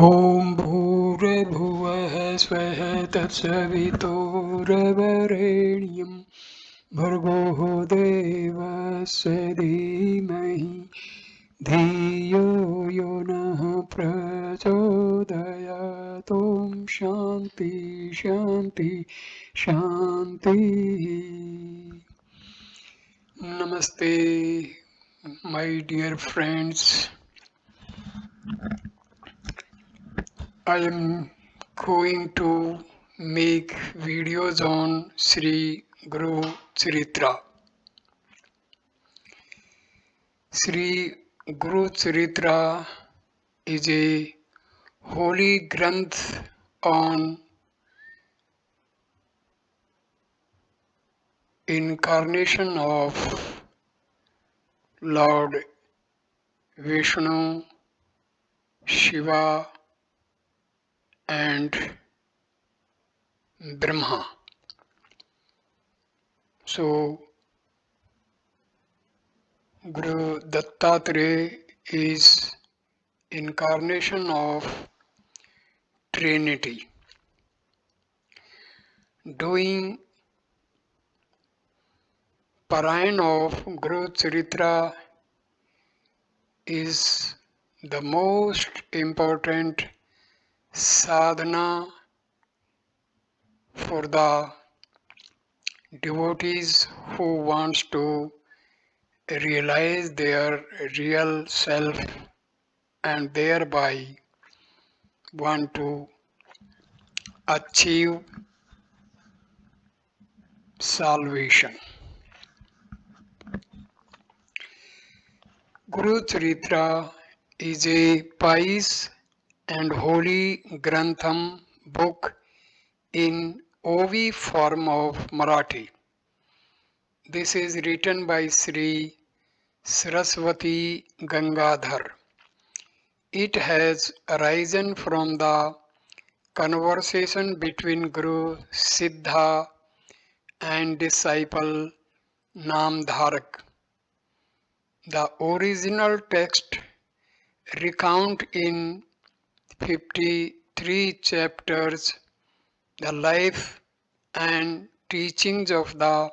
ॐ भूर्भुवः स्वः तत्सवितुर्वरेण्यं भर्गो देवस्य धीमहि धियो यो नः प्रचोदयात्। ॐ शान्ति शान्ति शान्तिः। Namaste, my dear friends. I am going to make videos on Sree Guru Charitra. Sree Guru Charitra is a holy granth on incarnation of Lord Vishnu, Shiva and Brahma. So Guru Dattatreya is incarnation of Trinity. Doing Parayan of Guru Charitra is the most important sadhana for the devotees who wants to realize their real self and thereby want to achieve salvation. Guru Charitra is a pious and holy grantham book in OV form of Marathi. This is written by Sri Saraswati Gangadhar. It has arisen from the conversation between Guru Siddha and disciple Namdharak. The original text recount in 53 chapters the life and teachings of the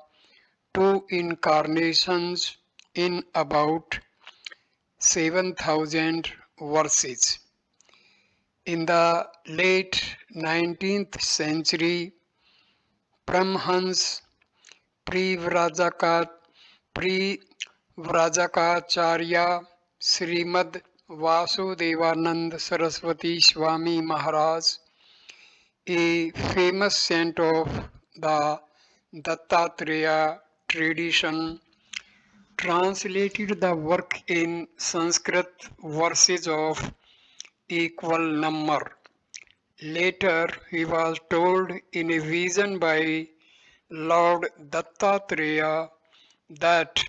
two incarnations in about 7,000 verses. In the late 19th century, Paramahansa Privrajacharya Srimad Vasudevanand Saraswati Swami Maharaj, a famous saint of the Dattatreya tradition, translated the work in Sanskrit verses of equal number. Later, he was told in a vision by Lord Dattatreya that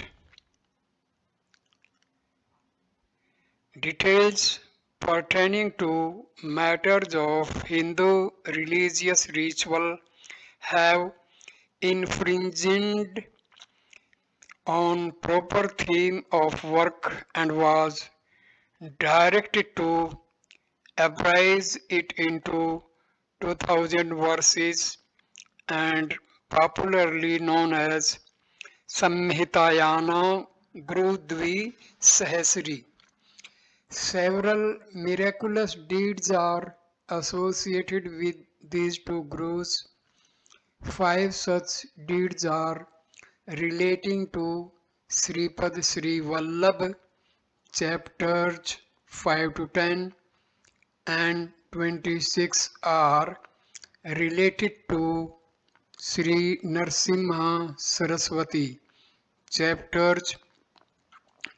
details pertaining to matters of Hindu religious ritual have infringed on proper theme of work and was directed to apprise it into 2000 verses and popularly known as Samhitayana Gurudvi Sahasri. Several miraculous deeds are associated with these two gurus. 5 such deeds are relating to Sripad Sri Vallabh, chapters 5 to 10, and 26 are related to Sri Narsimha Saraswati, chapters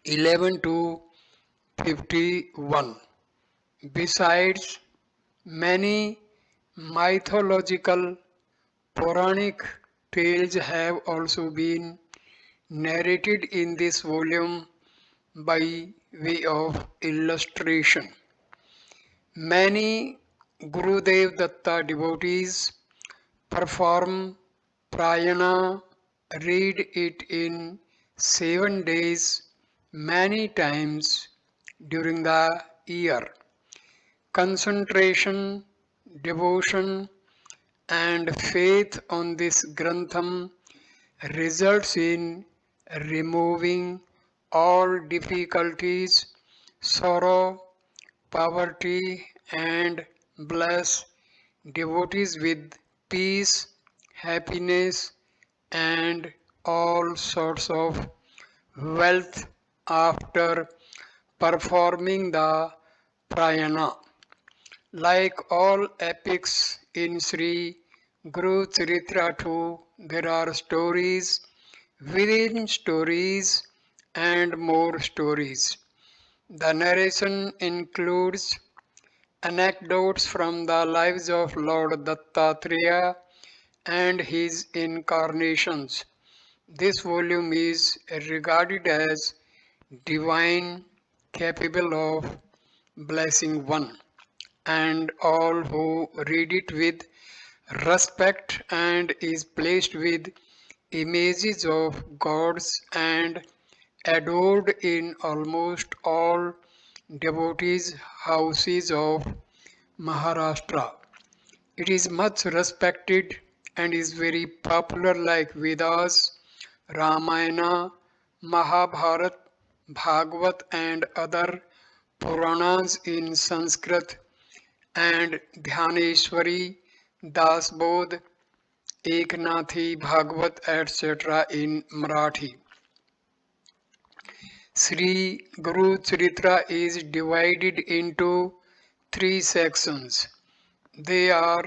11 to 51. Besides, many mythological Puranic tales have also been narrated in this volume by way of illustration. Many Gurudev Datta devotees perform prayana, read it in 7 days many times during the year. Concentration, devotion, and faith on this Grantham results in removing all difficulties, sorrow, poverty, and bless devotees with peace, happiness, and all sorts of wealth after performing the prayana. Like all epics in Sree Guru Charitra too, there are stories within stories and more stories. The narration includes anecdotes from the lives of Lord Dattatreya and his incarnations. This volume is regarded as divine, capable of blessing one and all who read it with respect, and is placed with images of gods and adored in almost all devotees' houses of Maharashtra. It is much respected and is very popular like Vedas, Ramayana, Mahabharata, Bhagavad and other Puranas in Sanskrit, and Dhyaneshwari, Dasbodh, Eknathi, Bhagavad, etc. in Marathi. Sree Guru Charitra is divided into three sections. They are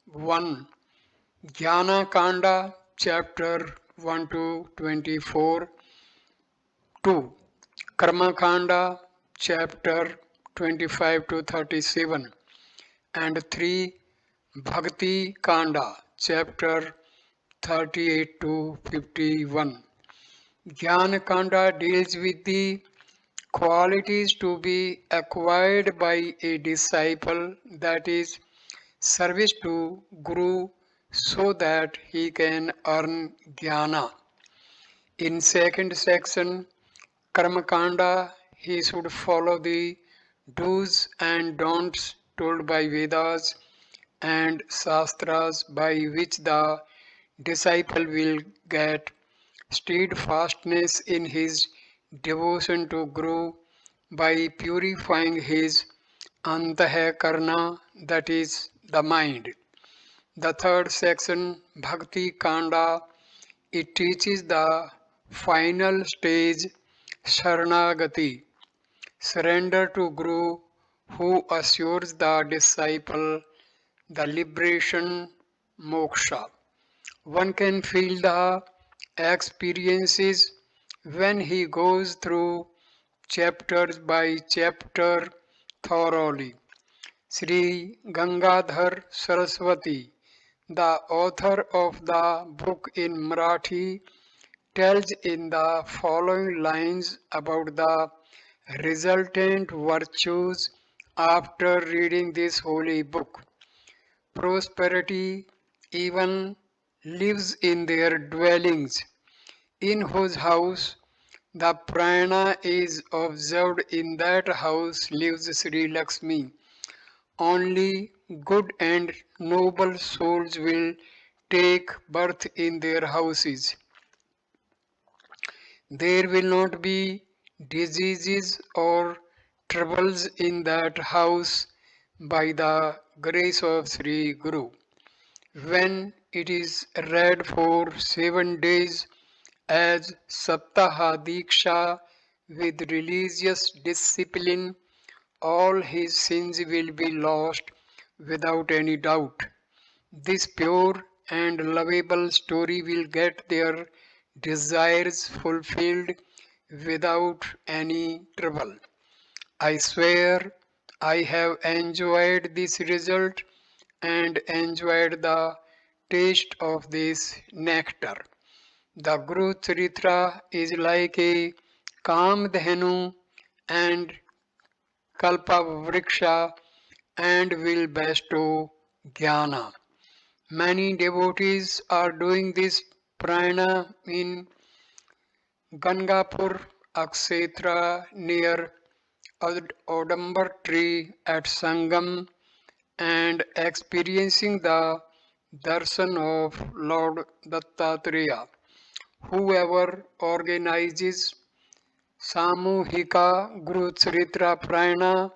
1. Jnana Kanda, chapter 1 to 24. 2. Karma Kanda, chapter 25 to 37. And 3. Bhakti Kanda, chapter 38 to 51. Jnana Kanda deals with the qualities to be acquired by a disciple, that is, service to Guru so that he can earn jnana. In second section, Karmakanda, he should follow the do's and don'ts told by Vedas and Shastras, by which the disciple will get steadfastness in his devotion to Guru by purifying his antahakarana, that is, the mind. The third section, Bhakti Kanda, it teaches the final stage, Sharanagati, surrender to Guru, who assures the disciple the liberation, moksha. One can feel the experiences when he goes through chapters by chapter thoroughly. Sri Gangadhar Saraswati, the author of the book in Marathi, tells in the following lines about the resultant virtues after reading this holy book. Prosperity even lives in their dwellings, in whose house the prana is observed. In that house lives Sri Lakshmi. Only good and noble souls will take birth in their houses. There will not be diseases or troubles in that house by the grace of Sri Guru. When it is read for 7 days as Saptaha Diksha with religious discipline, all his sins will be lost without any doubt. This pure and lovable story will get their desires fulfilled without any trouble. I swear I have enjoyed this result and enjoyed the taste of this nectar. The Guru Charitra is like a Kamdhenu and Kalpavriksha and will bestow jnana. Many devotees are doing this prana in Gangapur, Aksetra near Odambar tree at Sangam and experiencing the darshan of Lord Dattatreya. Whoever organizes Samuhika Guru Charitra Prayana,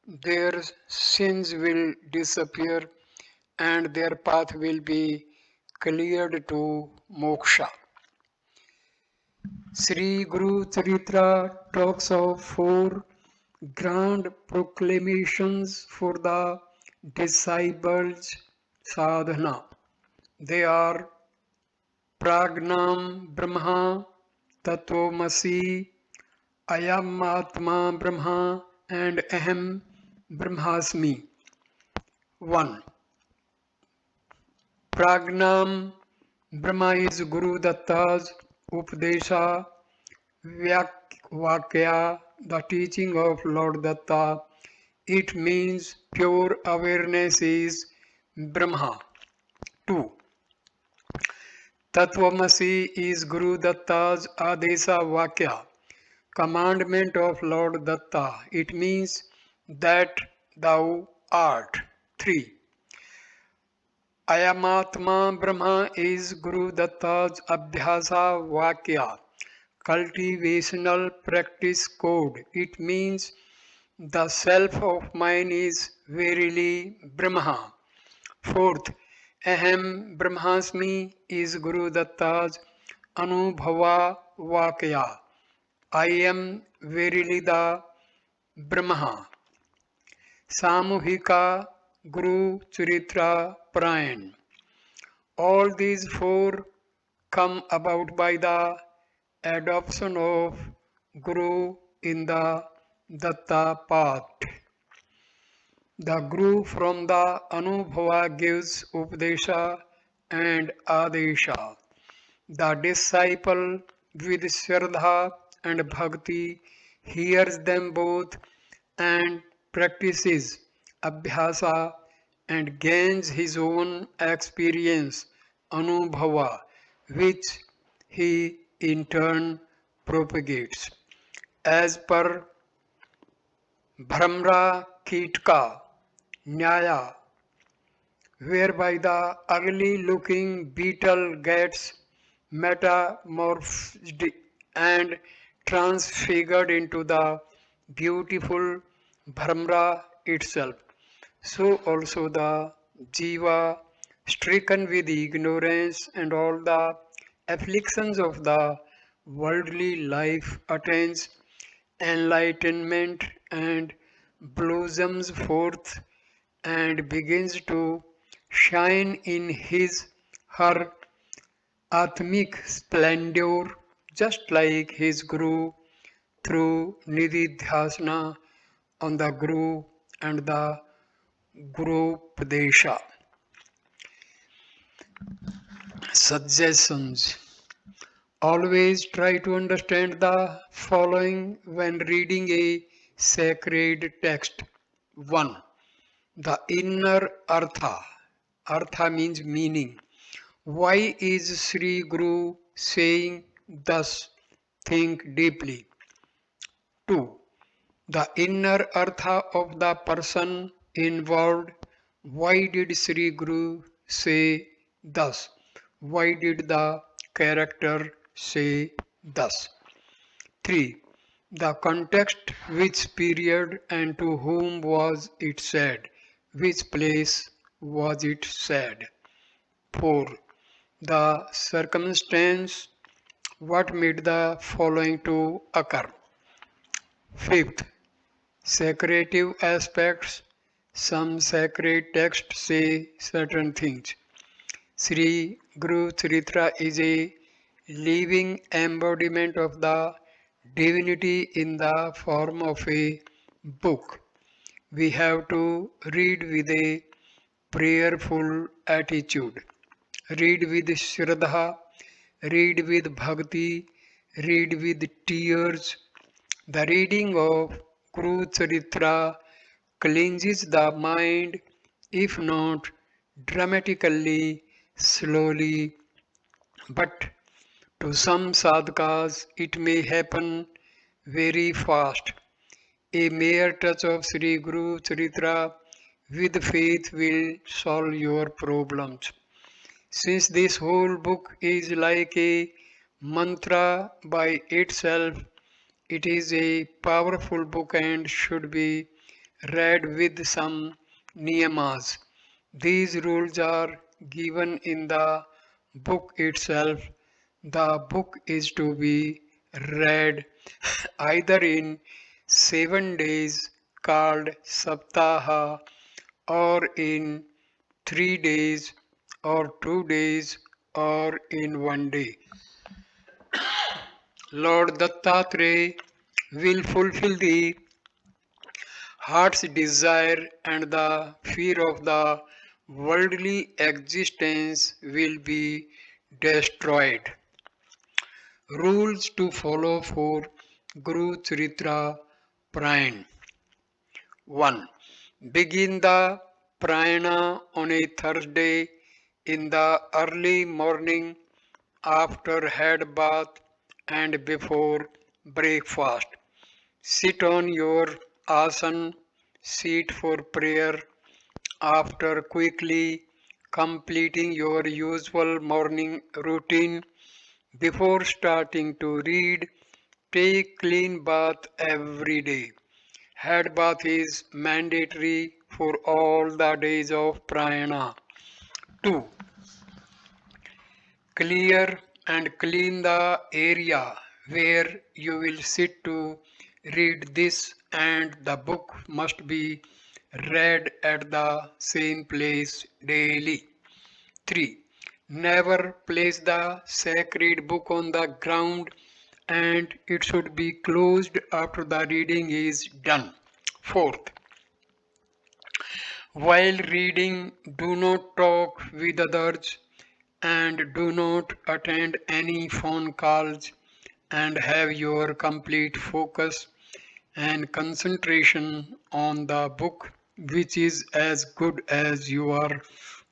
their sins will disappear and their path will be cleared to moksha. Sree Guru Charitra talks of four grand proclamations for the disciples sadhana. They are Pragnam Brahma, Tattvamasi, Ayam Atma Brahma, and Aham Brahmasmi. 1. Pragnam Brahma is Guru Datta's Upadesha Vakya, the teaching of Lord Datta. It means pure awareness is Brahma. 2. Tattvamasi is Guru Datta's Adesha Vakya, commandment of Lord Datta. It means that thou art. 3. Ayamatma Brahma is Guru Datta's Abhyasa Vakya, cultivational practice code. It means the self of mine is verily Brahma. 4th, Aham Brahmasmi is Guru Datta's Anubhava Vakya. I am verily the Brahma. Samuhika Guru Charitra Parayan. All these four come about by the adoption of Guru in the Datta path. The Guru from the Anubhava gives Upadesha and Adesha. The disciple with Shraddha and Bhakti hears them both and practices Abhyasa and gains his own experience, Anubhava, which he in turn propagates. As per Bhramra Kitka Nyaya, whereby the ugly looking beetle gets metamorphosed and transfigured into the beautiful Bhramra itself. So also the Jiva, stricken with ignorance and all the afflictions of the worldly life, attains enlightenment and blossoms forth and begins to shine in his her Atmic splendor, just like his Guru through Nididhyasana on the Guru and the Guru Padesha. Suggestions. Always try to understand the following when reading a sacred text. 1. The inner artha. Artha means meaning. Why is Sree Guru saying thus? Think deeply. 2. The inner artha of the person involved. Why did Sree Guru say thus? Why did the character say thus? 3. The context, which period and to whom was it said? Which place was it said? 4. The circumstance, what made the following to occur? 5th, sacrative aspects, some sacred texts say certain things. Sree Guru Charitra is a living embodiment of the divinity in the form of a book. We have to read with a prayerful attitude. Read with Shraddha, read with Bhakti, read with tears. The reading of Guru Charitra cleanses the mind, if not dramatically, slowly, but to some sadhakas it may happen very fast. A mere touch of Sree Guru Charitra with faith will solve your problems. Since this whole book is like a mantra by itself, it is a powerful book and should be read with some niyamas. These rules are given in the book itself. The book is to be read either in 7 days called Saptaha or in 3 days or 2 days or in one day. Lord Dattatreya will fulfill the heart's desire and the fear of the worldly existence will be destroyed. Rules to follow for Guru Charitra Parayan. 1. Begin the Parayana on a Thursday in the early morning after head bath and before breakfast. Sit on your asan seat for prayer after quickly completing your usual morning routine. Before starting to read, take clean bath every day. Head bath is mandatory for all the days of Parayana. 2. Clear and clean the area where you will sit to read this, and the book must be read at the same place daily. 3. Never place the sacred book on the ground, and it should be closed after the reading is done. 4th. While reading, do not talk with others and do not attend any phone calls, and have your complete focus and concentration on the book, which is as good as you are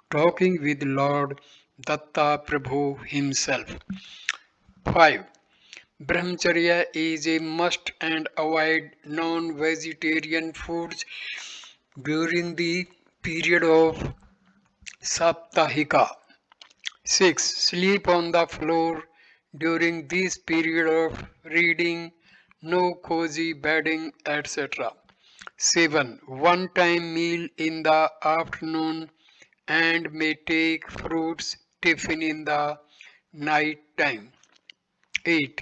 talking with Lord Datta Prabhu himself. 5. Brahmacharya is a must and avoid non-vegetarian foods during the period of Saptahika. 6. Sleep on the floor during this period of reading, no cozy bedding, etc. 7. One time meal in the afternoon and may take fruits tiffin in the night time. 8.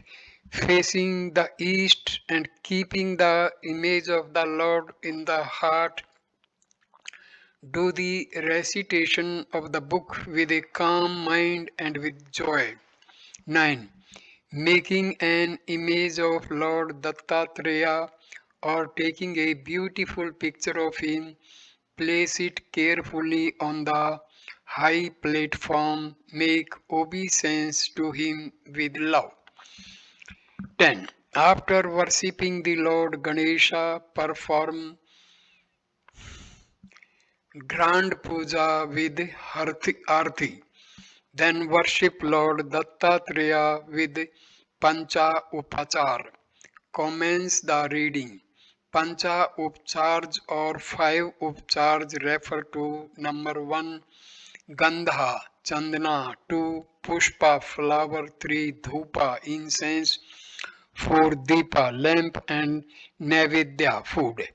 Facing the east and keeping the image of the Lord in the heart. Do the recitation of the book with a calm mind and with joy. 9. Making an image of Lord Dattatreya or taking a beautiful picture of him, place it carefully on the high platform, make obeisance to him with love. 10. After worshipping the Lord Ganesha, perform grand puja with arti. Then worship Lord Dattatreya with Pancha Upachar. Commence the reading. Pancha Upcharj or 5 Upcharj refer to number 1 Gandha, Chandana, 2 Pushpa, flower, 3 Dhupa, incense, 4 Deepa, lamp, and Naivedya, food.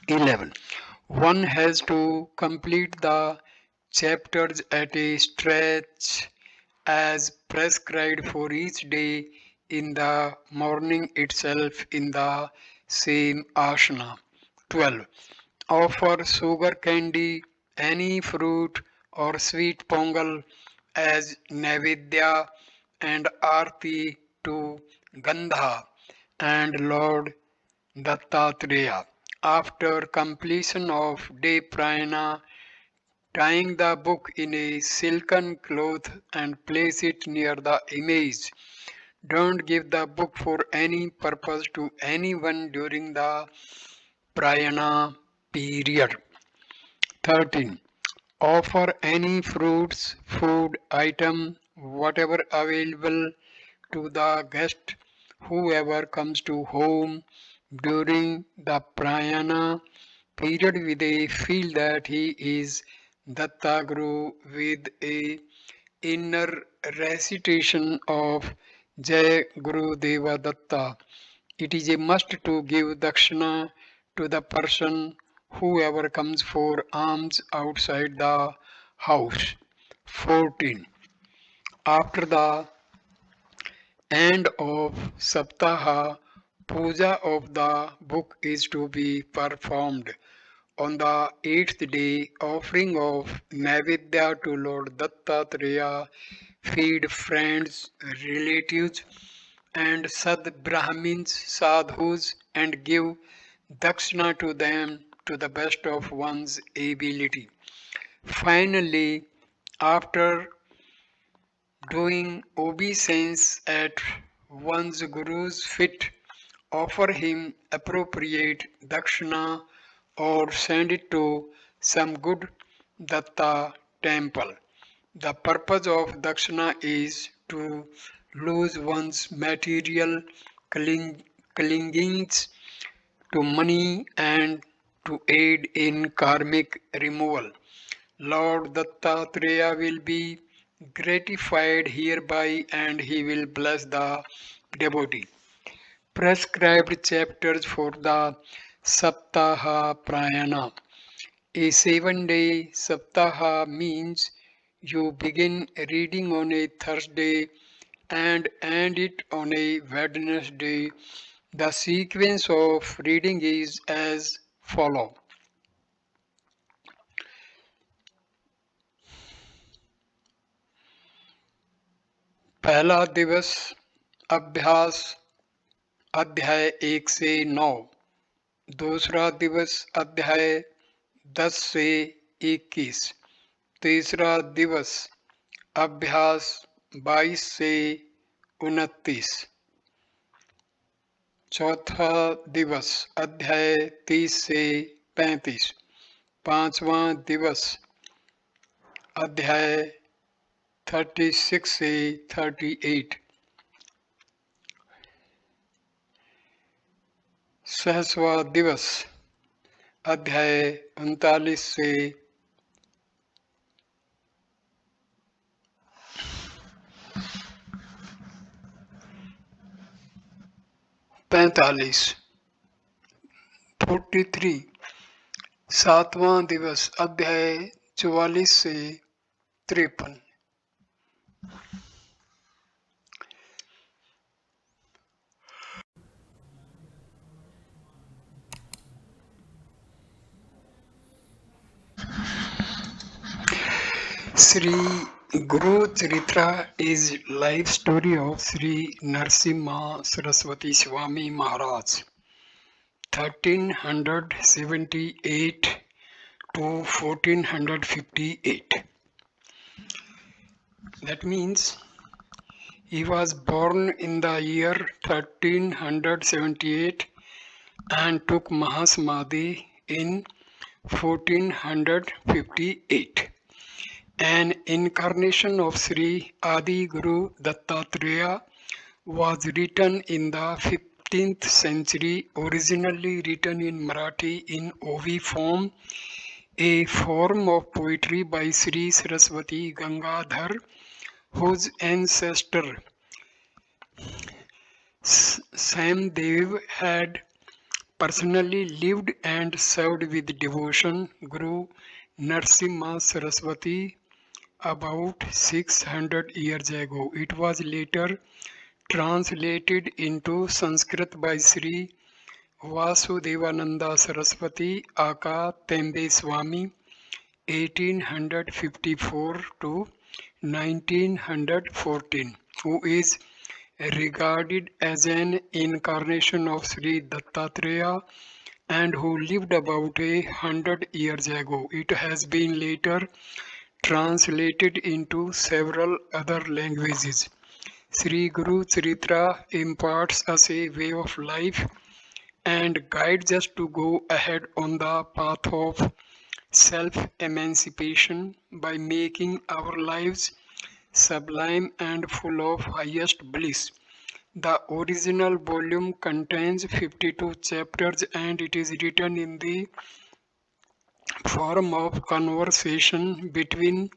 11. One has to complete the chapters at a stretch as prescribed for each day in the morning itself in the same asana. 12. Offer sugar candy, any fruit or sweet pongal as Naivedya and Arti to Gandha and Lord Dattatreya. After completion of day prayana, tying the book in a silken cloth and place it near the image. Don't give the book for any purpose to anyone during the prayana period. 13. Offer any fruits, food, item, whatever available to the guest, whoever comes to home, During the Prayana period, they feel that he is Datta Guru with a inner recitation of Jai Guru Deva Datta. It is a must to give dakshina to the person whoever comes for alms outside the house. 14. After the end of Saptaha, puja of the book is to be performed. On the eighth day, offering of Naivedya to Lord Dattatreya, feed friends, relatives, and Sad Brahmins, sadhus, and give dakshina to them to the best of one's ability. Finally, after doing obeisance at one's guru's feet, offer him appropriate dakshina or send it to some good datta temple. The purpose of dakshina is to lose one's material clingings to money and to aid in karmic removal. Lord Dattatreya will be gratified hereby and he will bless the devotee. Prescribed chapters for the Saptaha Prayana. A 7-day Saptaha means you begin reading on a Thursday and end it on a Wednesday. The sequence of reading is as follows. पहला दिवस अभ्यास अध्याय 1 से 9। दूसरा दिवस अध्याय 10 से 21। तीसरा दिवस अभ्यास 22 से 29। चौथा दिवस अध्याय 30 से 35। पांचवा दिवस अध्याय 36 से 38। सहस्वा दिवस अध्याय 39 से 45। 43। सातवां दिवस अध्याय 44 से 53। Sree Guru Charitra is life story of Sri Narsimha Saraswati Swami Maharaj, 1378 to 1458. That means he was born in the year 1378 and took Mahasamadhi in 1458. An incarnation of Sri Adi Guru Dattatreya was written in the 15th century, originally written in Marathi in Ovi form, a form of poetry by Sri Saraswati Gangadhar, whose ancestor Samdev had personally lived and served with devotion. Guru Narsimha Saraswati about 600 years ago. It was later translated into Sanskrit by Sri Vasudevananda Saraswati Aka Tembe Swami 1854 to 1914, who is regarded as an incarnation of Sri Dattatreya and who lived about 100 years ago. It has been later translated into several other languages. Sree Guru Charitra imparts us a way of life and guides us to go ahead on the path of self-emancipation by making our lives sublime and full of highest bliss. The original volume contains 52 chapters and it is written in the form of conversation between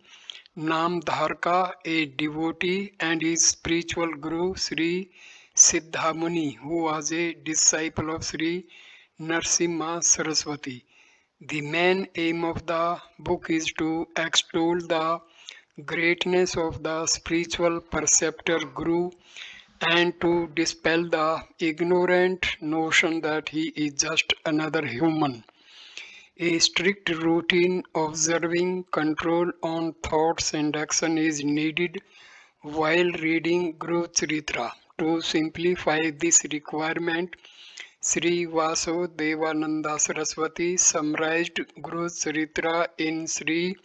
Namdharka, a devotee, and his spiritual guru Sri Siddhamuni, who was a disciple of Sri Narsimha Saraswati. The main aim of the book is to extol the greatness of the spiritual preceptor guru and to dispel the ignorant notion that he is just another human. A strict routine observing control on thoughts and action is needed while reading Guru Charitra. To simplify this requirement, Sri Vasudevananda Saraswati summarized Guru Charitra in Sri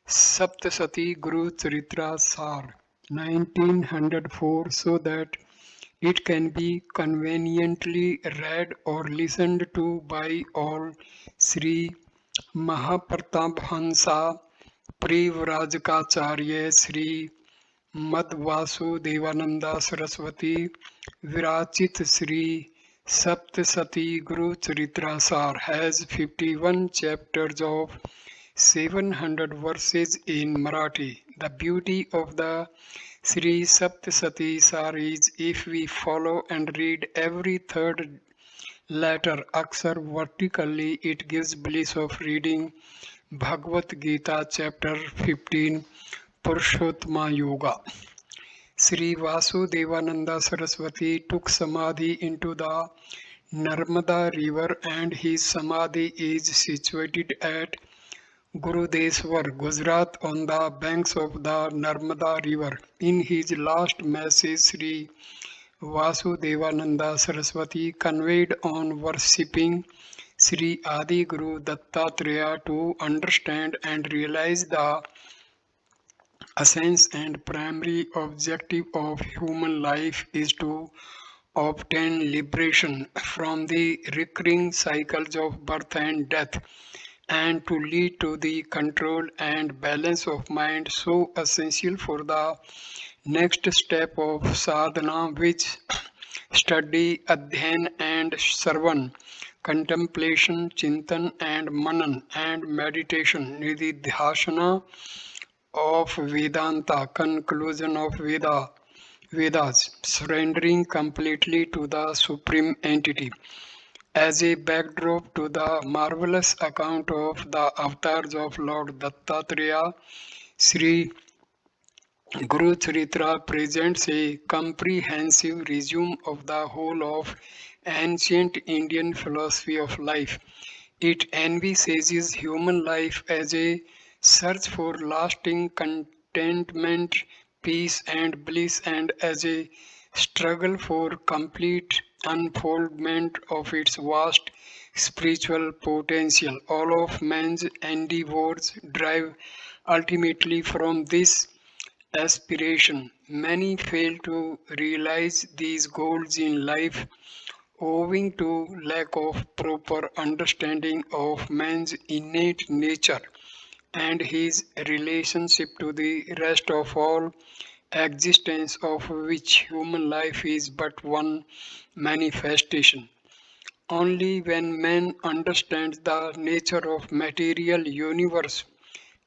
Saptasati Guru Charitra Sar 1904 so that it can be conveniently read or listened to by all. Sri Mahaprabhamsa Privrajkacharya Sri Madhvasudevananda Saraswati Virachit Sri Saptasati Guru Charitra Sar has 51 chapters of 700 verses in Marathi. The beauty of the Sri Saptasati Sar is if we follow and read every third letter Aksar vertically, it gives bliss of reading Bhagavad Gita chapter 15 Purushottama Yoga. Sri Vasudevananda Saraswati took Samadhi into the Narmada river and his Samadhi is situated at Gurudeswar, Gujarat on the banks of the Narmada river. In his last message, Sri Vasudevananda Saraswati conveyed on worshipping Sri Adi Guru Dattatreya to understand and realize the essence and primary objective of human life is to obtain liberation from the recurring cycles of birth and death and to lead to the control and balance of mind so essential for the next step of sadhana which study, adhain and sarvan, contemplation, chintan and manan and meditation, nididhyasana of Vedanta, conclusion of Vedas, surrendering completely to the Supreme Entity. As a backdrop to the marvelous account of the avatars of Lord Dattatreya, Sri Guru Charitra presents a comprehensive resume of the whole of ancient Indian philosophy of life. It envisages human life as a search for lasting contentment, peace, and bliss, and as a struggle for complete unfoldment of its vast spiritual potential. All of man's endeavors drive ultimately from this aspiration. Many fail to realize these goals in life owing to lack of proper understanding of man's innate nature and his relationship to the rest of all existence, of which human life is but one manifestation. Only when man understands the nature of material universe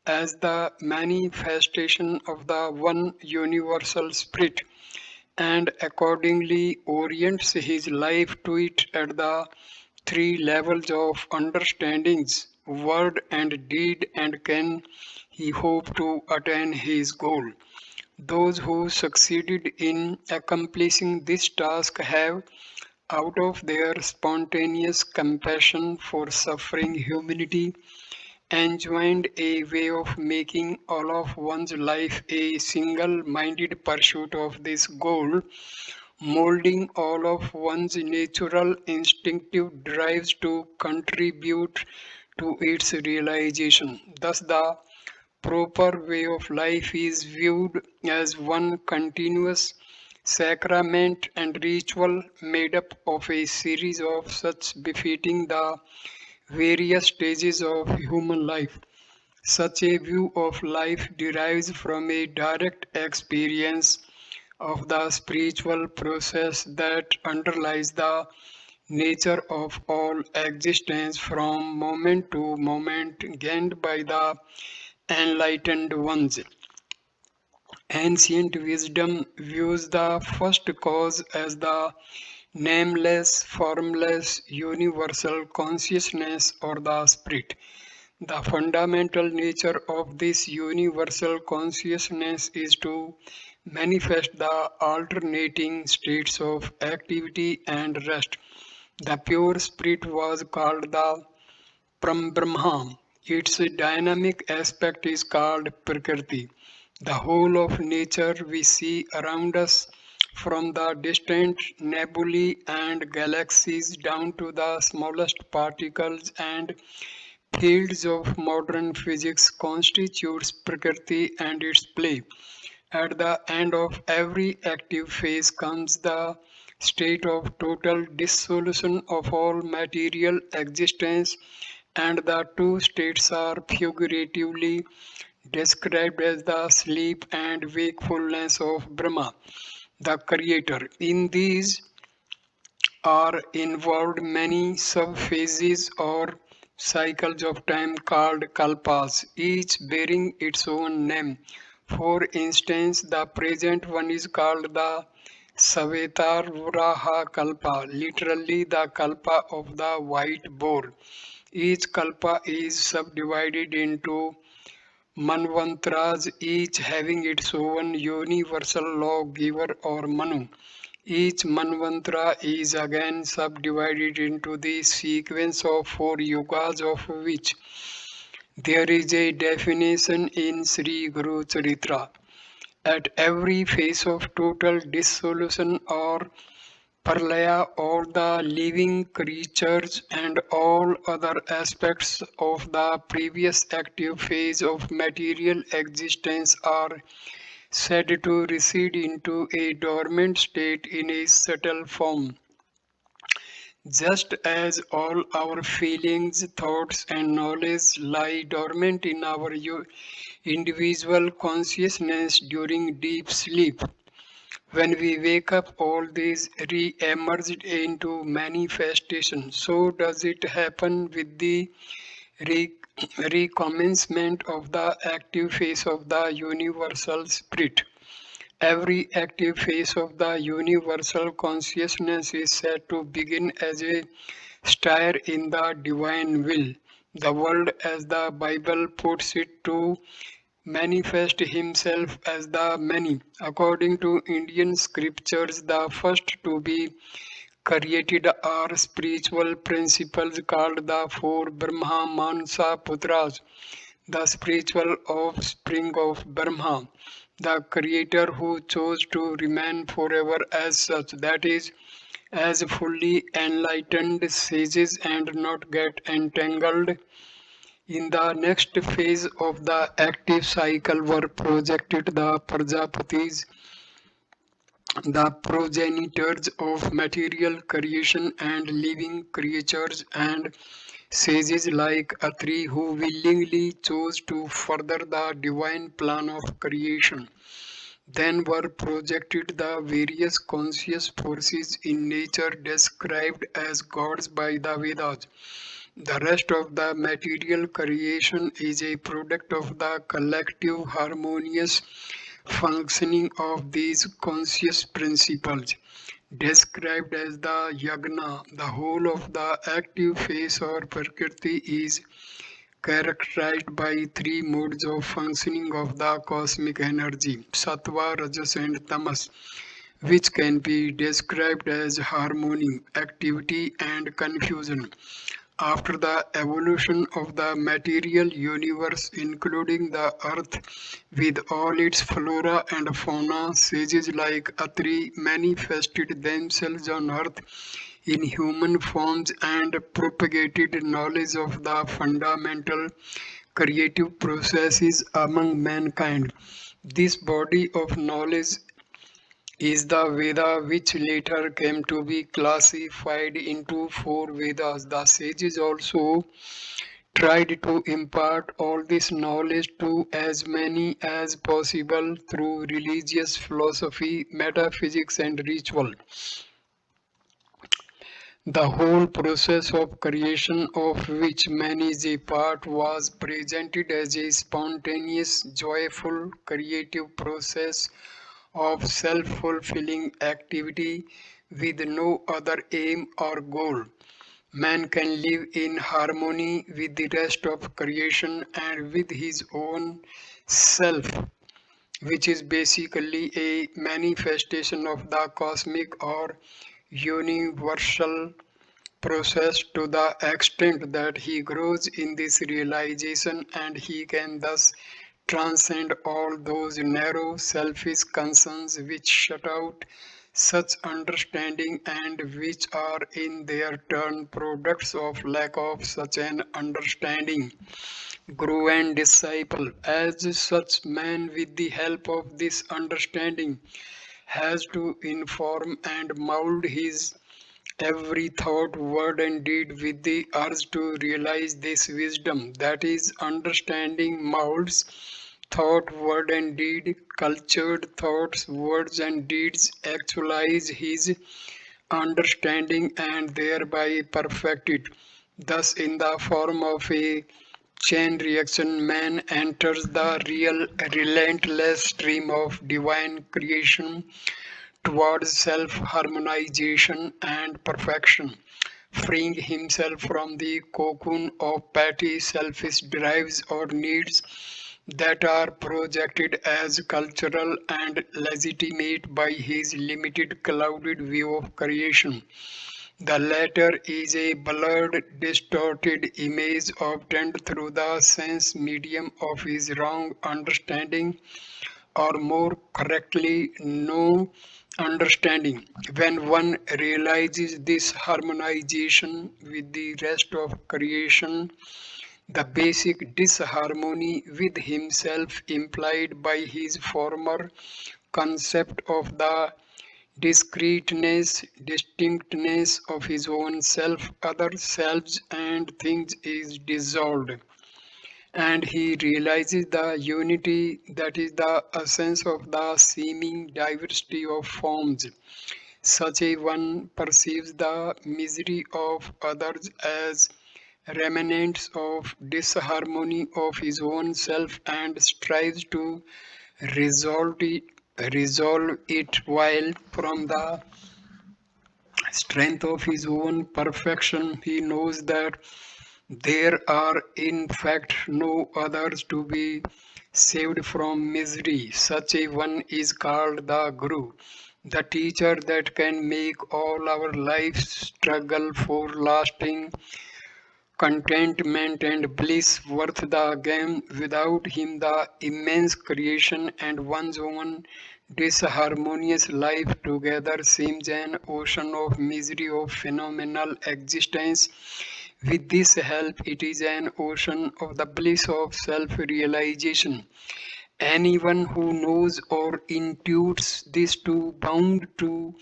as the manifestation of the one universal spirit and accordingly orients his life to it at the three levels of understandings, word and deed, and can he hope to attain his goal. Those who succeeded in accomplishing this task have, out of their spontaneous compassion for suffering humanity, enjoined a way of making all of one's life a single minded pursuit of this goal, molding all of one's natural instinctive drives to contribute to its realization. Thus, the proper way of life is viewed as one continuous sacrament and ritual made up of a series of such befitting the various stages of human life. Such a view of life derives from a direct experience of the spiritual process that underlies the nature of all existence from moment to moment gained by the enlightened ones. Ancient wisdom views the first cause as the nameless, formless, universal consciousness or the spirit. The fundamental nature of this universal consciousness is to manifest the alternating states of activity and rest. The pure spirit was called the Brahma. Its dynamic aspect is called Prakriti. The whole of nature we see around us, from the distant nebulae and galaxies down to the smallest particles and fields of modern physics, constitutes Prakriti and its play. At the end of every active phase comes the state of total dissolution of all material existence, and the two states are figuratively described as the sleep and wakefulness of Brahma, the creator. In these are involved many subphases or cycles of time called kalpas, each bearing its own name. For instance, the present one is called the Savetarvraha Kalpa, literally the Kalpa of the white boar. Each Kalpa is subdivided into Manvantras, each having its own universal lawgiver or Manu. Each Manvantara is again subdivided into the sequence of four yugas, of which there is a definition in Sree Guru Charitra. At every phase of total dissolution or Parlaya, all the living creatures and all other aspects of the previous active phase of material existence are said to recede into a dormant state in a subtle form. Just as all our feelings, thoughts, and knowledge lie dormant in our individual consciousness during deep sleep, when we wake up, all these re-emerged into manifestation. So does it happen with the re- recommencement of the active phase of the universal spirit. Every active phase of the universal consciousness is said to begin as a stir in the divine will. The world, as the Bible puts it, to manifest himself as the many. According to Indian scriptures, the first to be created are spiritual principles called the four Brahma Mansa Putras, the spiritual offspring of Brahma, the creator who chose to remain forever as such, that is, as fully enlightened sages and not get entangled in the next phase of the active cycle were projected the Prajapatis, the progenitors of material creation and living creatures, and sages like Atri who willingly chose to further the divine plan of creation. Then were projected the various conscious forces in nature described as gods by the Vedas. The rest of the material creation is a product of the collective harmonious functioning of these conscious principles. Described as the yagna, the whole of the active phase or prakriti is characterized by three modes of functioning of the cosmic energy, sattva, rajas, and tamas, which can be described as harmony, activity, and confusion. After the evolution of the material universe, including the earth with all its flora and fauna, sages like Atri manifested themselves on earth in human forms and propagated knowledge of the fundamental creative processes among mankind. This body of knowledge is the Veda, which later came to be classified into four Vedas. The sages also tried to impart all this knowledge to as many as possible through religious philosophy, metaphysics, and ritual. The whole process of creation, of which man is a part, was presented as a spontaneous, joyful, creative process of self fulfilling activity with no other aim or goal. Man can live in harmony with the rest of creation and with his own self, which is basically a manifestation of the cosmic or universal process, to the extent that he grows in this realization, and he can thus transcend all those narrow selfish concerns which shut out such understanding and which are in their turn products of lack of such an understanding. Guru and disciple, as such, man with the help of this understanding has to inform and mold his every thought, word, and deed with the urge to realize this wisdom. That is, understanding molds thought, word, and deed. Cultured thoughts, words, and deeds actualize his understanding and thereby perfect it. Thus, in the form of a chain reaction, man enters the real, relentless stream of divine creation towards self harmonization and perfection, freeing himself from the cocoon of petty selfish drives or needs that are projected as cultural and legitimate by his limited, clouded view of creation. The latter is a blurred, distorted image obtained through the sense medium of his wrong understanding, or more correctly, no understanding. When one realizes this harmonization with the rest of creation, the basic disharmony with himself implied by his former concept of the discreteness, distinctness of his own self, other selves, and things is dissolved, and he realizes the unity that is the essence of the seeming diversity of forms. Such a one perceives the misery of others as remnants of disharmony of his own self and strives to resolve it, resolve it while from the strength of his own perfection he knows that there are in fact no others to be saved from misery. Such a one is called the Guru, the teacher that can make all our life struggle for lasting contentment and bliss worth the game. Without him, the immense creation and one's own disharmonious life together seems an ocean of misery of phenomenal existence. With this help, it is an ocean of the bliss of self realization. Anyone who knows or intuits this too bound to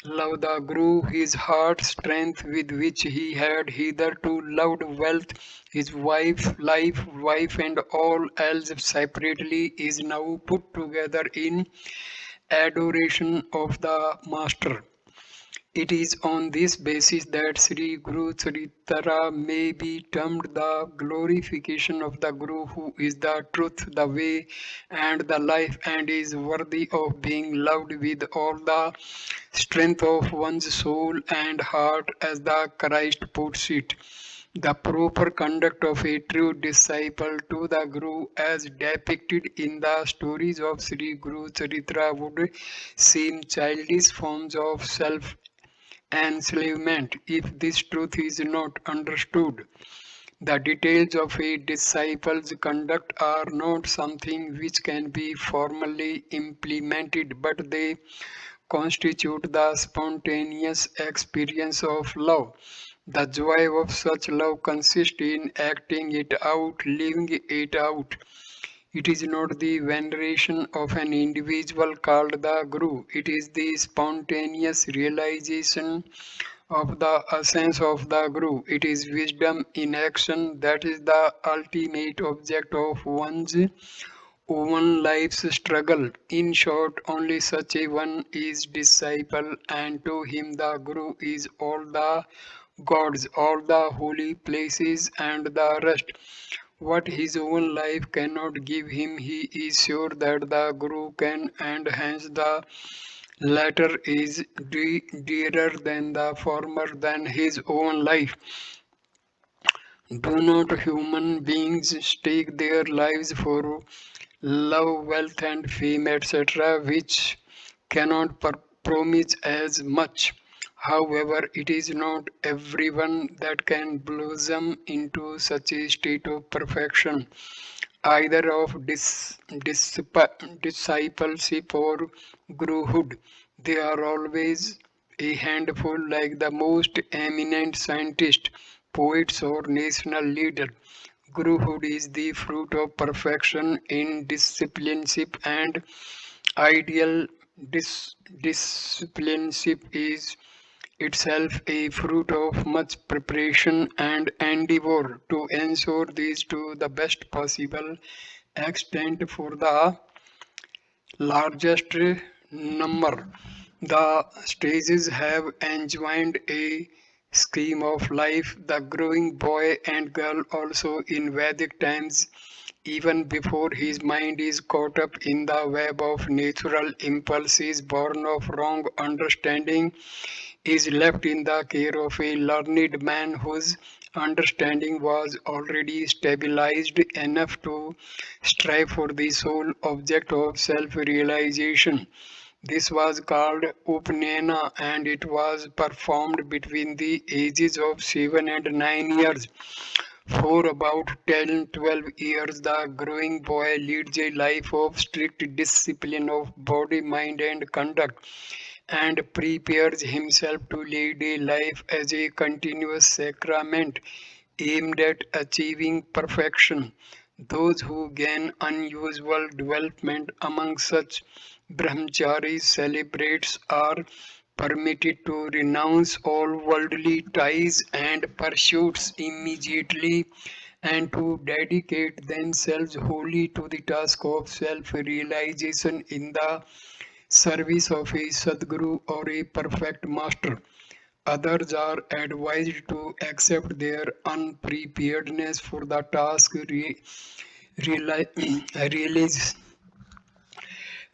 love the Guru, his heart strength with which he had hitherto loved wealth, his wife, and all else separately, is now put together in adoration of the Master. It is on this basis that Sree Guru Charitra may be termed the glorification of the Guru, who is the truth, the way, and the life, and is worthy of being loved with all the strength of one's soul and heart, as the Christ puts it. The proper conduct of a true disciple to the Guru, as depicted in the stories of Sree Guru Charitra, would seem childish forms of self enslavement if this truth is not understood. The details of a disciple's conduct are not something which can be formally implemented, but they constitute the spontaneous experience of love. The joy of such love consists in acting it out, living it out. It is not the veneration of an individual called the Guru, it is the spontaneous realization of the essence of the Guru. It is wisdom in action that is the ultimate object of one's own life's struggle. In short, only such a one is disciple, and to him the Guru is all the gods, all the holy places, and the rest. What his own life cannot give him, he is sure that the Guru can, and hence the latter is dearer than the former than his own life. Do not human beings stake their lives for love, wealth, and fame, etc., which cannot promise as much? However, it is not everyone that can blossom into such a state of perfection, either of discipleship or guruhood. They are always a handful, like the most eminent scientists, poets, or national leader. Guruhood is the fruit of perfection in discipleship, and ideal discipleship is itself a fruit of much preparation and endeavor to ensure these to the best possible extent for the largest number. The stages have enjoined a scheme of life. The growing boy and girl also in Vedic times, even before his mind is caught up in the web of natural impulses born of wrong understanding, is left in the care of a learned man whose understanding was already stabilized enough to strive for the sole object of self realization. This was called Upnayana, and it was performed between the ages of 7 and 9 years. For about 10-12 years, the growing boy leads a life of strict discipline of body, mind, and conduct, and prepares himself to lead a life as a continuous sacrament aimed at achieving perfection. Those who gain unusual development among such brahmacharis celebrates are permitted to renounce all worldly ties and pursuits immediately, and to dedicate themselves wholly to the task of self realization in the service of a Sadguru or a perfect master. Others are advised to accept their unpreparedness for the task, realize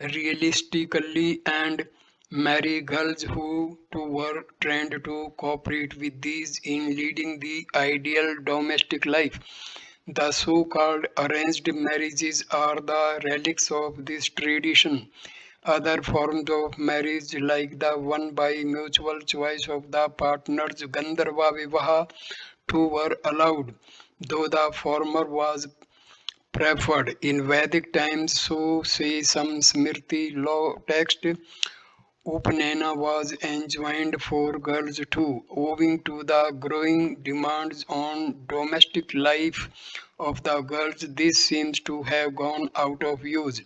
realistically, and marry girls who too were trained to cooperate with these in leading the ideal domestic life. The so-called arranged marriages are the relics of this tradition. Other forms of marriage, like the one by mutual choice of the partners, Gandharva Vivaha, too were allowed, though the former was preferred. In Vedic times, so say some Smriti law text, Upanayana was enjoined for girls too, owing to the growing demands on domestic life of the girls. This seems to have gone out of use.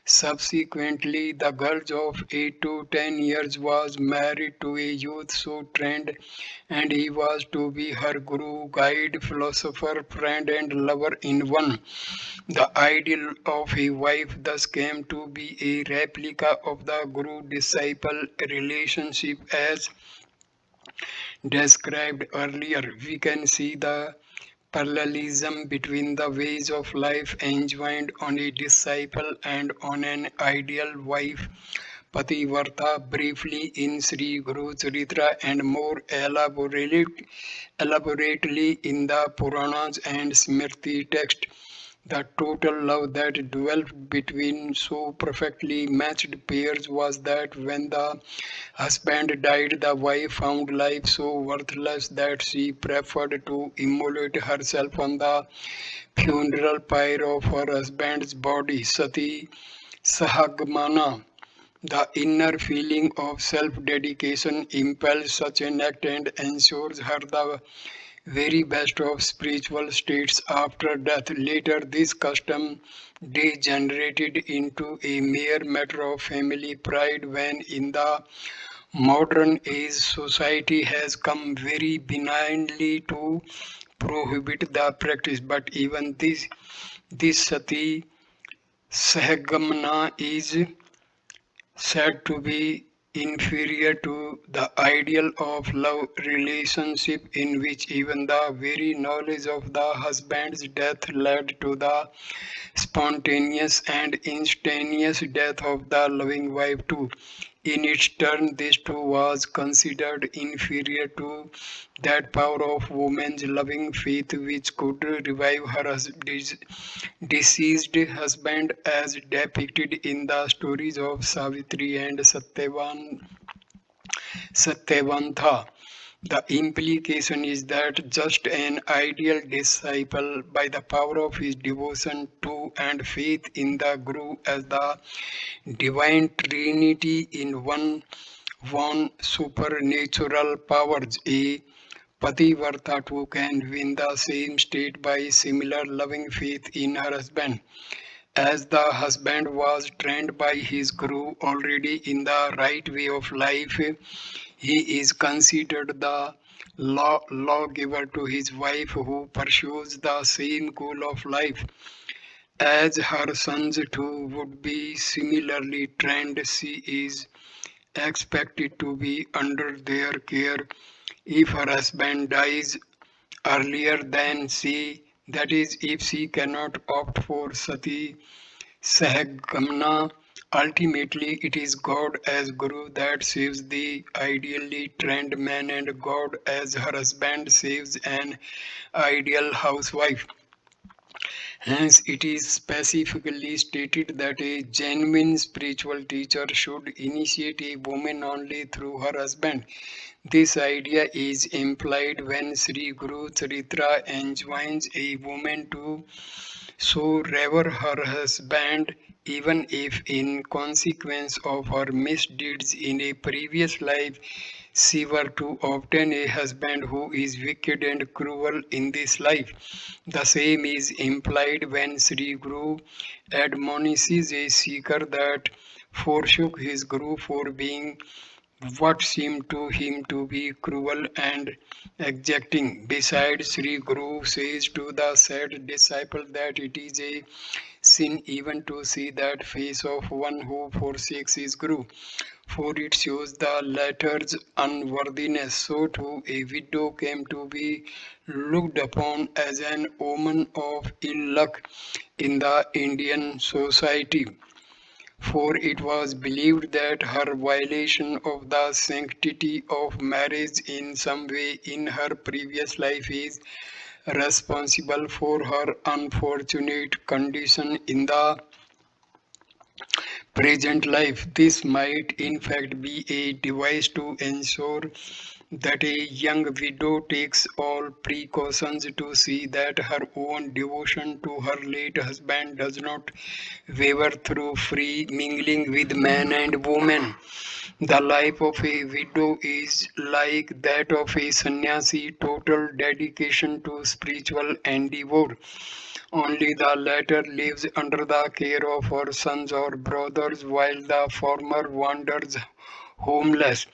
Subsequently, the girls of 8 to 10 years was married to a youth so trained, and he was to be her guru, guide, philosopher, friend, and lover in one. The ideal of a wife thus came to be a replica of the guru-disciple relationship as described earlier. We can see the parallelism between the ways of life enjoined on a disciple and on an ideal wife. Pativarta briefly in Sree Guru Charitra, and more elaborately in the Puranas and Smriti text. The total love that developed between so perfectly matched pairs was that when the husband died, the wife found life so worthless that she preferred to immolate herself on the funeral pyre of her husband's body. Sati Sahagmana. The inner feeling of self-dedication impels such an act and ensures her the very best of spiritual states after death. Later, this custom degenerated into a mere matter of family pride when, in the Modern age society has come very benignly to prohibit the practice, but even this sati sahagamana is said to be inferior to the ideal of love relationship in which even the very knowledge of the husband's death led to the spontaneous and instantaneous death of the loving wife too. In its turn, this too was considered inferior to that power of woman's loving faith which could revive her deceased husband as depicted in the stories of Savitri and Satyavantha. The implication is that just an ideal disciple, by the power of his devotion to and faith in the Guru as the divine trinity in one supernatural powers, a Pativarta too can win the same state by similar loving faith in her husband. As the husband was trained by his guru already in the right way of life, he is considered the lawgiver to his wife who pursues the same goal of life. As her sons too would be similarly trained, she is expected to be under their care if her husband dies earlier than she, that is, if she cannot opt for sati sahagamana. Ultimately, it is God as Guru that saves the ideally trained man, and God as her husband saves an ideal housewife. Hence, it is specifically stated that a genuine spiritual teacher should initiate a woman only through her husband. This idea is implied when Sree Guru Charitra enjoins a woman to so rever her husband even if in consequence of her misdeeds in a previous life she were to obtain a husband who is wicked and cruel in this life. The same is implied when Sri Guru admonishes a seeker that forsook his Guru for being what seemed to him to be cruel and exacting. Besides, Sri Guru says to the said disciple that it is a sin even to see that face of one who forsakes his Guru, for it shows the latter's unworthiness. So too a widow came to be looked upon as an omen of ill luck in the Indian society, for it was believed that her violation of the sanctity of marriage in some way in her previous life is responsible for her unfortunate condition in the present life. This might in fact be a device to ensure that a young widow takes all precautions to see that her own devotion to her late husband does not waver through free mingling with man and woman. The life of a widow is like that of a sannyasi, total dedication to spiritual endeavor. Only the latter lives under the care of her sons or brothers, while the former wanders homeless.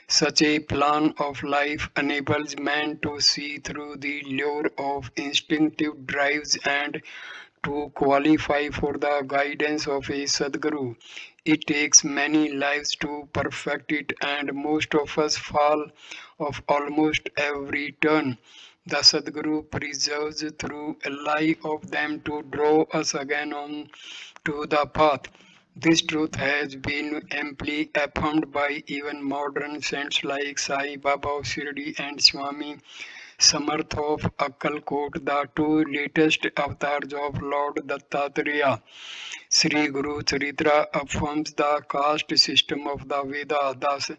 Such a plan of life enables man to see through the lure of instinctive drives and to qualify for the guidance of a Sadguru. It takes many lives to perfect it, and most of us fall off almost every turn. The Sadguru preserves through a lie of them to draw us again on to the path. This truth has been amply affirmed by even modern saints like Sai Baba of Shirdi and Swami Samarth of Akkalkot, the two latest avatars of Lord Dattatreya. Sree Guru Charitra affirms the caste system of the Veda. Thus,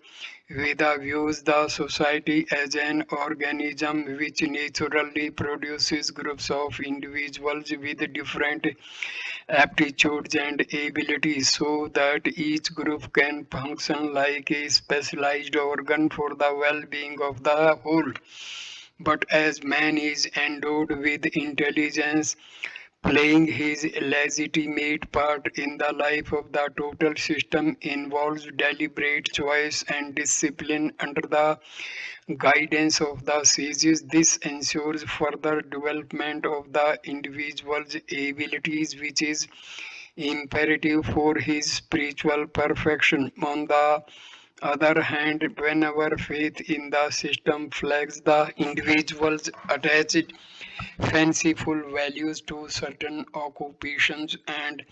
Veda views the society as an organism which naturally produces groups of individuals with different aptitudes and abilities so that each group can function like a specialized organ for the well-being of the whole. But as man is endowed with intelligence, Playing his legitimate part in the life of the total system involves deliberate choice and discipline under the guidance of the sages. This ensures further development of the individual's abilities, which is imperative for his spiritual perfection. On the other hand, whenever faith in the system flags, the individual's attached fanciful values to certain occupations and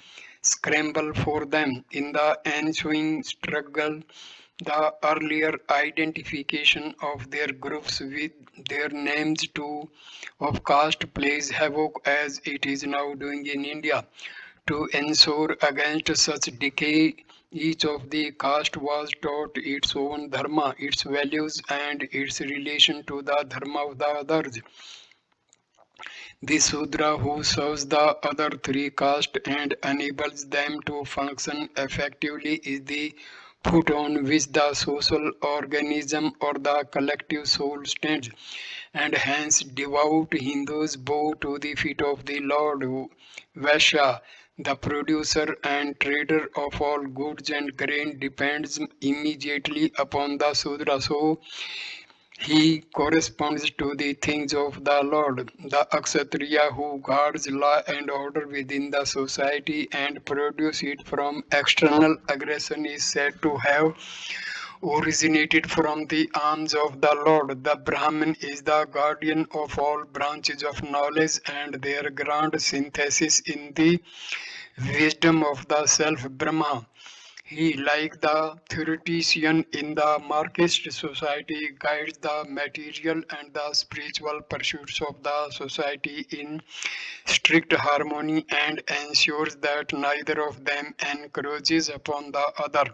scramble for them. In the ensuing struggle, the earlier identification of their groups with their names to of caste plays havoc as it is now doing in India. To ensure against such decay, each of the caste was taught its own dharma, its values, and its relation to the dharma of the others. The Sudra who serves the other three castes and enables them to function effectively is the foot on which the social organism or the collective soul stands, and hence devout Hindus bow to the feet of the Lord Vaishya. The producer and trader of all goods and grain depends immediately upon the Sudra. So he corresponds to the things of the Lord. The Kshatriya who guards law and order within the society and produces it from external aggression is said to have originated from the arms of the Lord. The Brahmin is the guardian of all branches of knowledge and their grand synthesis in the wisdom of the self Brahma. He, like the theoretician in the Marxist society, guides the material and the spiritual pursuits of the society in strict harmony and ensures that neither of them encroaches upon the other.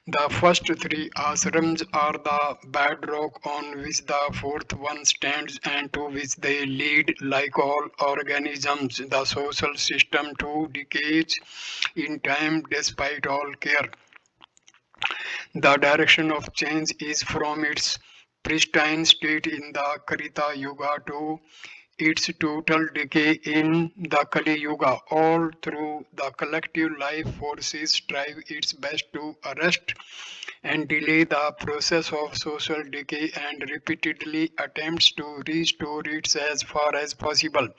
The first three ashrams are the bedrock on which the fourth one stands and to which they lead. Like all organisms, the social system too decays in time despite all care. The direction of change is from its pristine state in the Krita Yuga to its total decay in the Kali Yuga. All through the collective life forces strive its best to arrest and delay the process of social decay and repeatedly attempts to restore it as far as possible.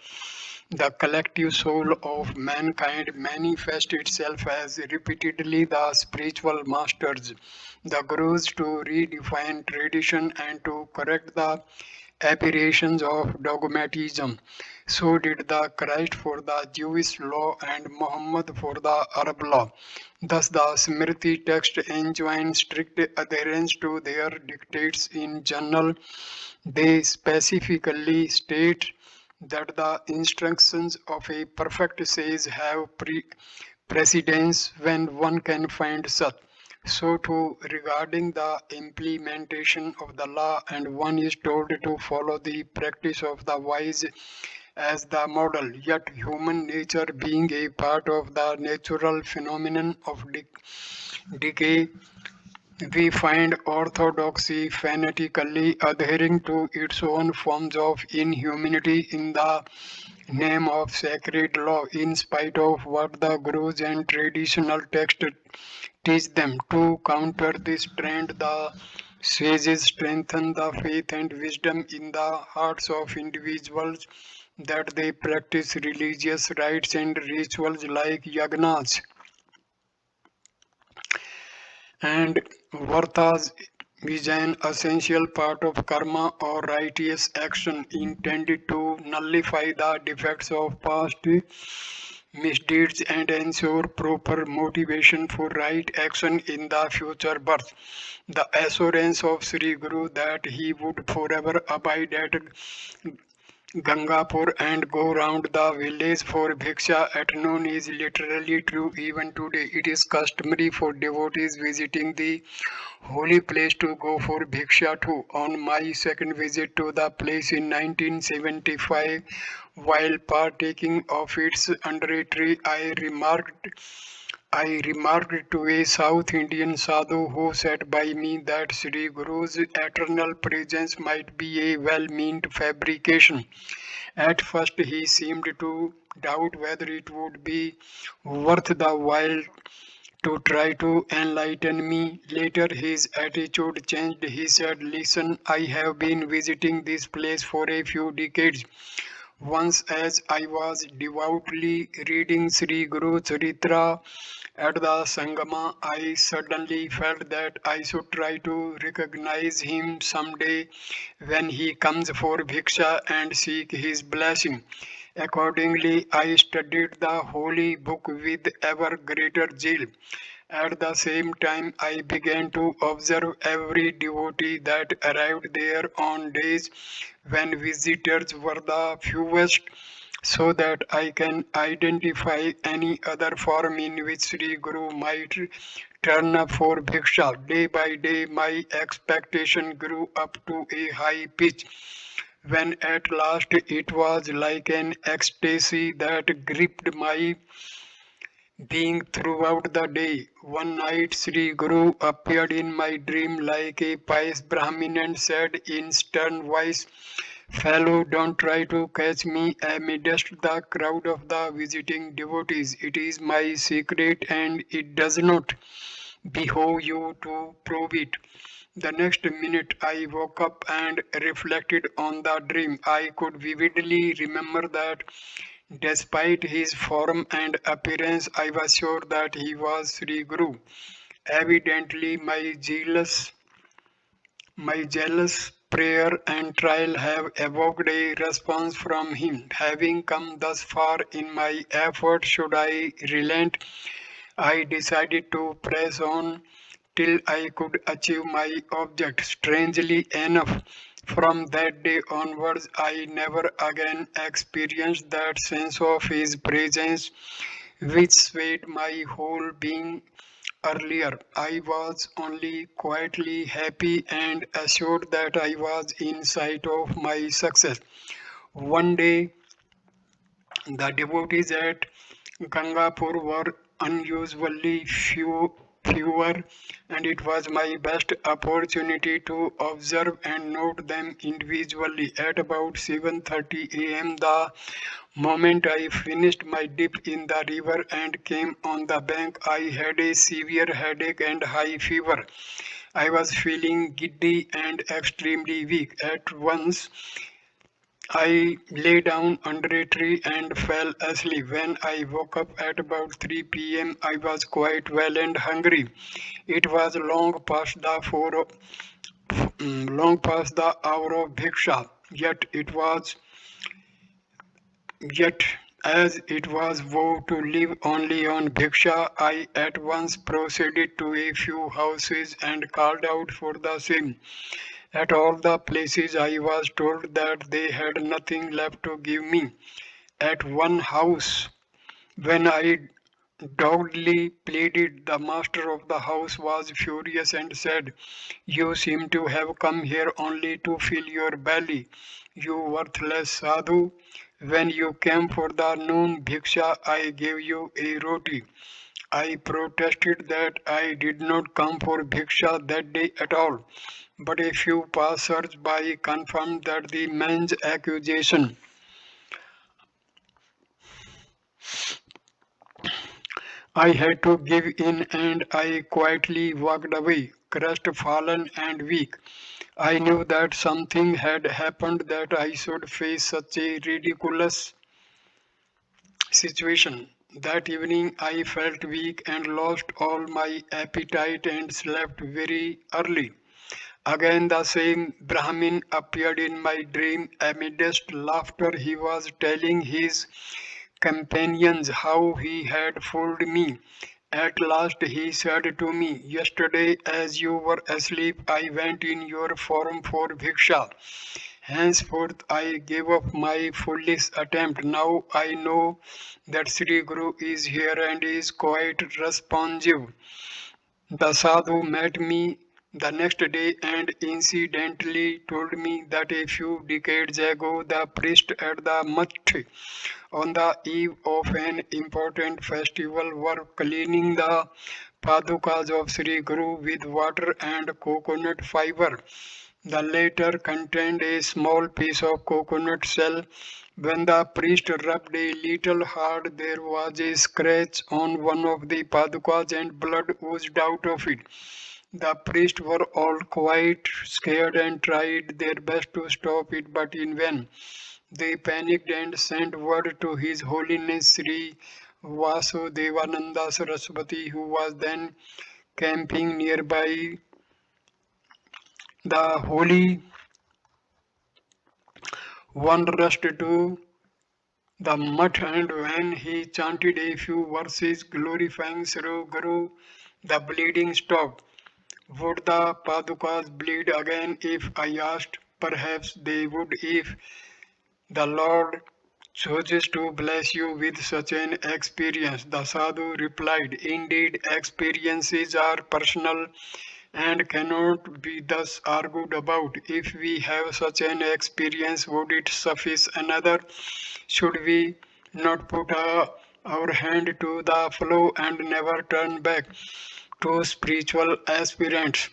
The collective soul of mankind manifests itself as repeatedly the spiritual masters, the gurus to redefine tradition and to correct the aberrations of dogmatism. So did the Christ for the Jewish law and Muhammad for the Arab law. Thus, the Smriti text enjoin strict adherence to their dictates in general. They specifically state that the instructions of a perfect sage have precedence when one can find such. So too regarding the implementation of the law, and one is told to follow the practice of the wise as the model, yet human nature being a part of the natural phenomenon of decay, we find orthodoxy fanatically adhering to its own forms of inhumanity in the name of sacred law, in spite of what the gurus and traditional texts teach them. To counter this trend, the sages strengthen the faith and wisdom in the hearts of individuals, that they practice religious rites and rituals like yagnas and vartas is an essential part of karma or righteous action intended to nullify the defects of past misdeeds and ensure proper motivation for right action in the future birth. The assurance of Sree Guru that he would forever abide at Gangapur and go round the village for bhiksha at noon is literally true even today. It is customary for devotees visiting the holy place to go for bhiksha too. On my second visit to the place in 1975, while partaking of its under a tree, I remarked I remarked to a South Indian sadhu who sat by me that Sree Guru's eternal presence might be a well-meant fabrication. At first he seemed to doubt whether it would be worth the while to try to enlighten me. Later his attitude changed. He said, "Listen, I have been visiting this place for a few decades. Once, as I was devoutly reading Sree Guru Charitra at the Sangama, I suddenly felt that I should try to recognize him someday when he comes for bhiksha and seek his blessing. Accordingly, I studied the holy book with ever greater zeal. At the same time, I began to observe every devotee that arrived there on days when visitors were the fewest, so that I can identify any other form in which Sri Guru might turn up for bhiksha. Day by day, my expectation grew up to a high pitch, when at last it was like an ecstasy that gripped my being throughout the day. One night Sri Guru appeared in my dream like a pious Brahmin and said in stern voice, "Fellow, don't try to catch me amidst the crowd of the visiting devotees. It is my secret and it does not behove you to probe it." The next minute I woke up and reflected on the dream. I could vividly remember that despite his form and appearance, I was sure that he was Sri Guru. Evidently, my jealous prayer and trial have evoked a response from him. Having come thus far in my effort, should I relent? I decided to press on till I could achieve my object. Strangely enough, from that day onwards, I never again experienced that sense of his presence which swayed my whole being earlier. I was only quietly happy and assured that I was in sight of my success. One day, the devotees at Gangapur were unusually fewer, and it was my best opportunity to observe and note them individually. At about 7:30 a.m., the moment I finished my dip in the river and came on the bank, I had a severe headache and high fever. I was feeling giddy and extremely weak. At once, I lay down under a tree and fell asleep. When I woke up at about 3 p.m., I was quite well and hungry. It was long past the hour of bhiksha. Yet as it was vow to live only on bhiksha, I at once proceeded to a few houses and called out for the same. At all the places I was told that they had nothing left to give me. At one house, when I doggedly pleaded, the master of the house was furious and said, "You seem to have come here only to fill your belly, you worthless sadhu. When you came for the noon bhiksha, I gave you a roti." I protested that I did not come for bhiksha that day at all, but a few passers-by confirmed that the man's accusation. I had to give in and I quietly walked away, crestfallen and weak. I knew that something had happened that I should face such a ridiculous situation. That evening I felt weak and lost all my appetite and slept very early. Again the same Brahmin appeared in my dream. Amidst laughter he was telling his companions how he had fooled me. At last he said to me, "Yesterday, as you were asleep, I went in your form for bhiksha. Henceforth, I gave up my foolish attempt. Now I know that Sri Guru is here and is quite responsive." The sadhu met me the next day and incidentally told me that a few decades ago the priest at the mutt on the eve of an important festival were cleaning the padukas of Sree Guru with water and coconut fiber. The latter contained a small piece of coconut shell. When the priest rubbed a little hard, there was a scratch on one of the padukas and blood oozed out of it. The priests were all quite scared and tried their best to stop it, but in vain. They panicked and sent word to His Holiness Sri Vasudevananda Saraswati, who was then camping nearby. The Holy One rushed to the mutt, and when he chanted a few verses glorifying Sri Guru, the bleeding stopped. Would the Padukas bleed again if I asked? Perhaps they would if the Lord chooses to bless you with such an experience. The Sadhu replied, indeed, experiences are personal and cannot be thus argued about. If we have such an experience, would it suffice another? Should we not put our hand to the flow and never turn back? To spiritual aspirants,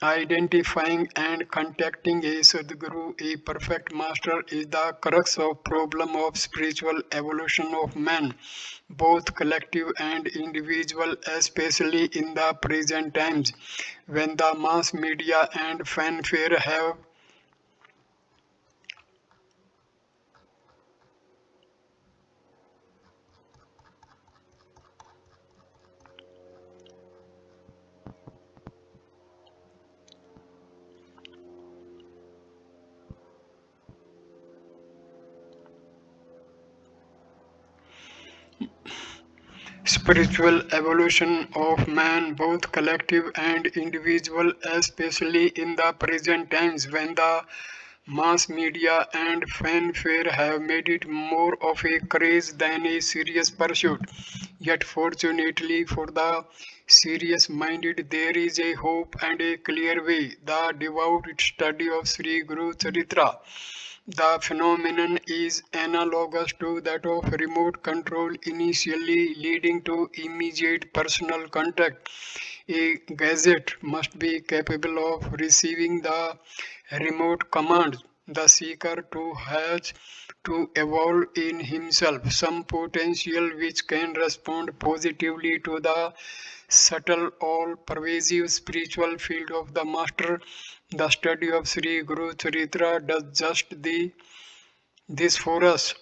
identifying and contacting a Sadguru, a perfect master, is the crux of problem of spiritual evolution of man, both collective and individual, especially in the present times, when the mass media and fanfare have spiritual evolution of man, both collective and individual, especially in the present times when the mass media and fanfare have made it more of a craze than a serious pursuit. Yet, fortunately for the serious minded, there is a hope and a clear way. The devout study of Sree Guru Charitra. The phenomenon is analogous to that of remote control, initially leading to immediate personal contact. A gadget must be capable of receiving the remote commands the seeker to has to evolve in himself some potential which can respond positively to the subtle, all pervasive spiritual field of the master. The study of Sree Guru Charitra does just this for us.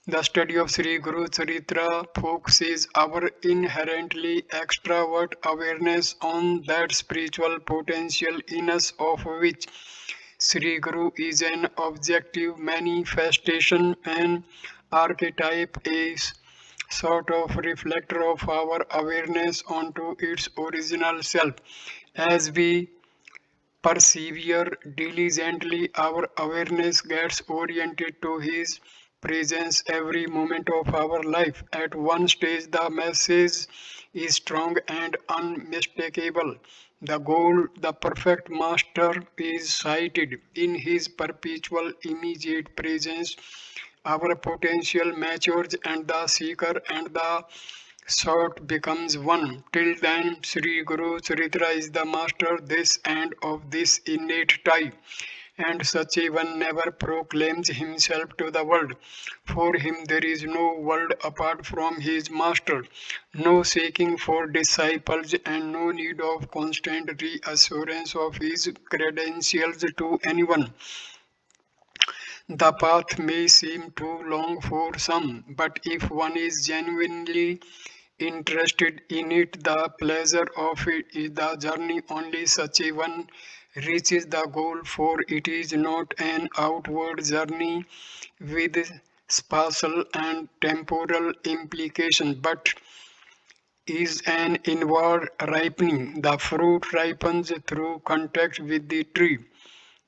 The study of Sree Guru Charitra focuses our inherently extravert awareness on that spiritual potential in us of which Sri Guru is an objective manifestation, an archetype, a sort of reflector of our awareness onto its original self. As we persevere diligently, our awareness gets oriented to His presence every moment of our life. At one stage, the message is strong and unmistakable. The goal, the perfect master, is sighted in His perpetual immediate presence. Our potential matures, and the seeker and the sought becomes one. Till then, Sri Guru Charitra is the master this and of this innate type, and such a one never proclaims himself to the world. For him there is no world apart from his master, no seeking for disciples, and no need of constant reassurance of his credentials to anyone. The path may seem too long for some, but if one is genuinely interested in it, the pleasure of it is the journey. Only such a one reaches the goal, for it is not an outward journey with spatial and temporal implication, but is an inward ripening. The fruit ripens through contact with the tree.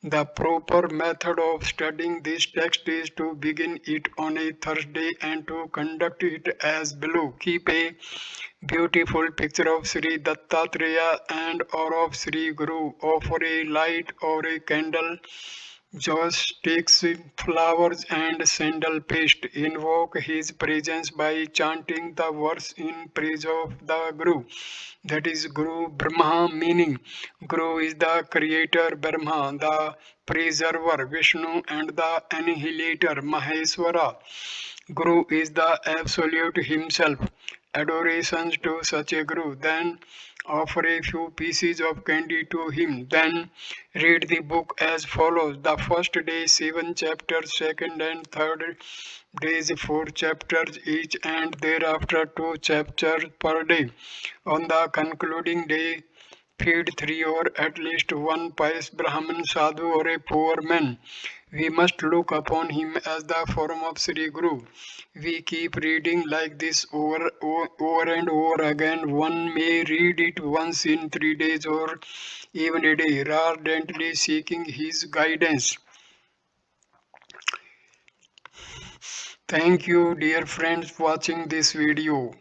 The proper method of studying this text is to begin it on a Thursday and to conduct it as below. Keep a beautiful picture of Sri Dattatreya and or of Sree Guru. Offer a light or a candle. Josh takes flowers and sandal paste. Invoke his presence by chanting the verse in praise of the Guru. That is Guru Brahma, meaning Guru is the creator Brahma, the preserver Vishnu, and the annihilator Maheswara. Guru is the Absolute Himself. Adorations to such a Guru. Then offer a few pieces of candy to him. Then read the book as follows. The first day 7 chapters, second and third days 4 chapters each, and thereafter 2 chapters per day. On the concluding day, feed 3 or at least one pious Brahmin, sadhu, or a poor man. We must look upon him as the form of Sree Guru. We keep reading like this over and over again. One may read it once in 3 days or even a day, ardently seeking his guidance. Thank you, dear friends, watching this video.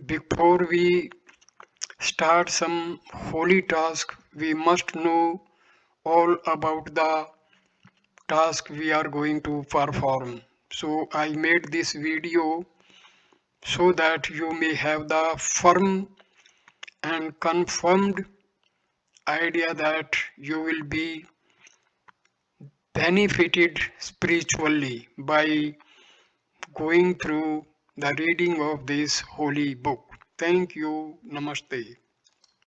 Before we start some holy task, we must know all about the task we are going to perform. So I made this video so that you may have the firm and confirmed idea that you will be benefited spiritually by going through the reading of this holy book. Thank you. Namaste.